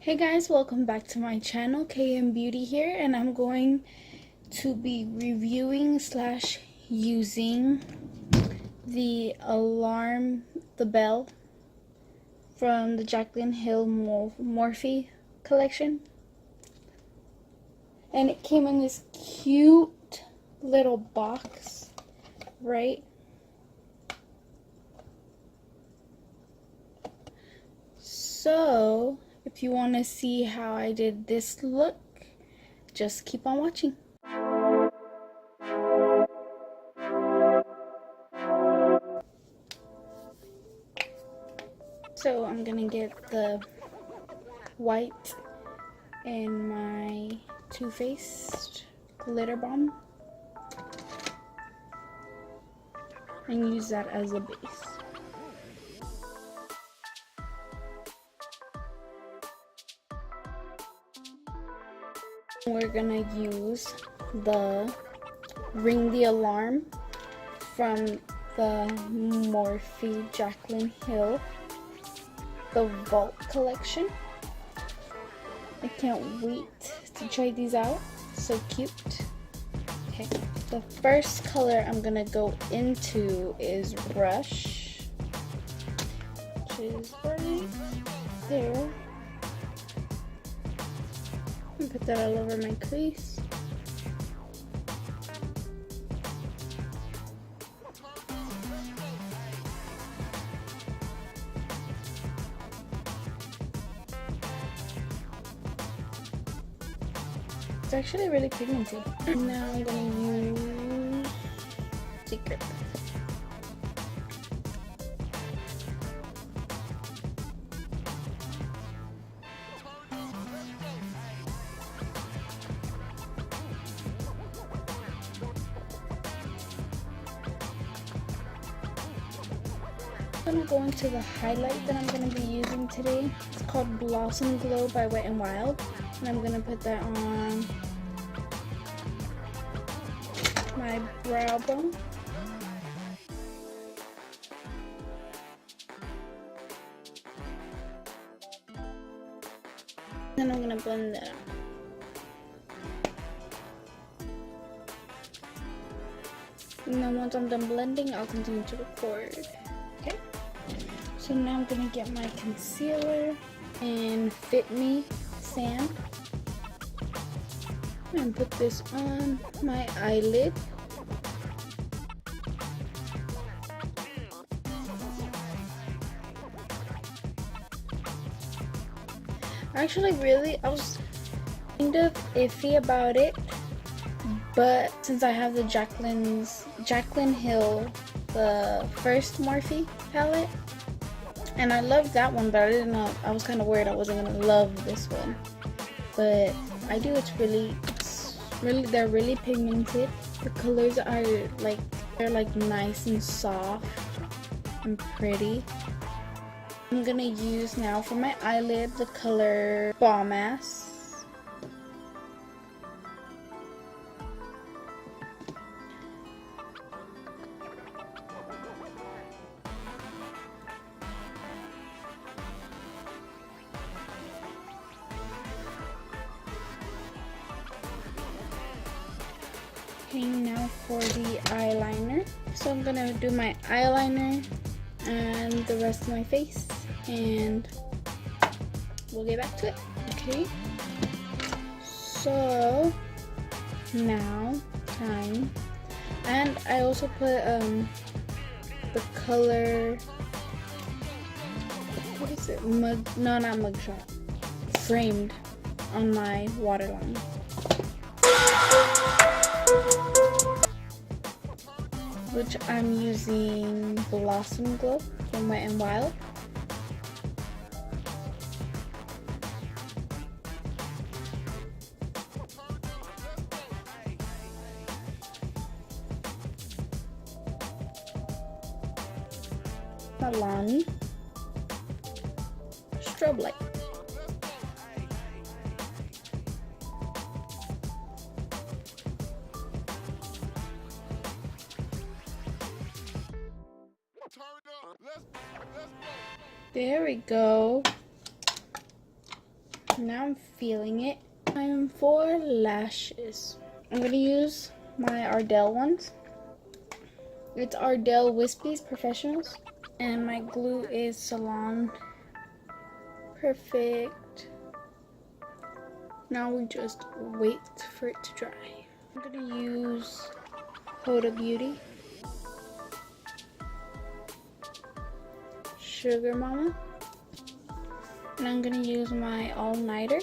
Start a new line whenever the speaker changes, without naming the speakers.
Hey guys, welcome back to my channel. KM Beauty here, and I'm going to be reviewing slash using the bell from the Jaclyn Hill Morphe collection. And it came in this cute little box, right? So if you want to see how I did this look, just keep on watching. So I'm gonna get the white in my Too Faced glitter bomb and use that as a base. We're gonna use the Ring the Alarm from the Morphe Jaclyn Hill, the Vault collection. I can't wait to try these out. So cute. Okay, the first color I'm gonna go into is Rush, which is right there. And put that all over my crease. It's actually really pigmented. Now I'm gonna use Secret. I'm gonna go into the highlight that I'm gonna be using today. It's called Blossom Glow by Wet n Wild, and I'm gonna put that on my brow bone. Then I'm gonna blend that. And then once I'm done blending, I'll continue to record. Okay? So now I'm gonna get my concealer and Fit Me Sand and put this on my eyelid. I was kind of iffy about it, but since I have the Jaclyn Hill, the first Morphe palette, and I loved that one, but I didn't know, I was kind of worried I wasn't gonna love this one, but I do. They're really pigmented. The colors are they're like nice and soft and pretty. I'm gonna use now for my eyelid the color Bomb Ass. Okay, now for the eyeliner. So I'm gonna do my eyeliner and the rest of my face, and we'll get back to it. Okay, so now time, and I also put the color, what is it, not mugshot, Framed on my waterline. Which I'm using Blossom Glow from Wet n Wild. Alani Strobe Light. There we go. Now I'm feeling it. Time for lashes. I'm gonna use my Ardell ones. It's Ardell Wispies Professionals. And my glue is Salon Perfect. Now we just wait for it to dry. I'm gonna use Huda Beauty, Sugar Mama, and I'm gonna use my all-nighter.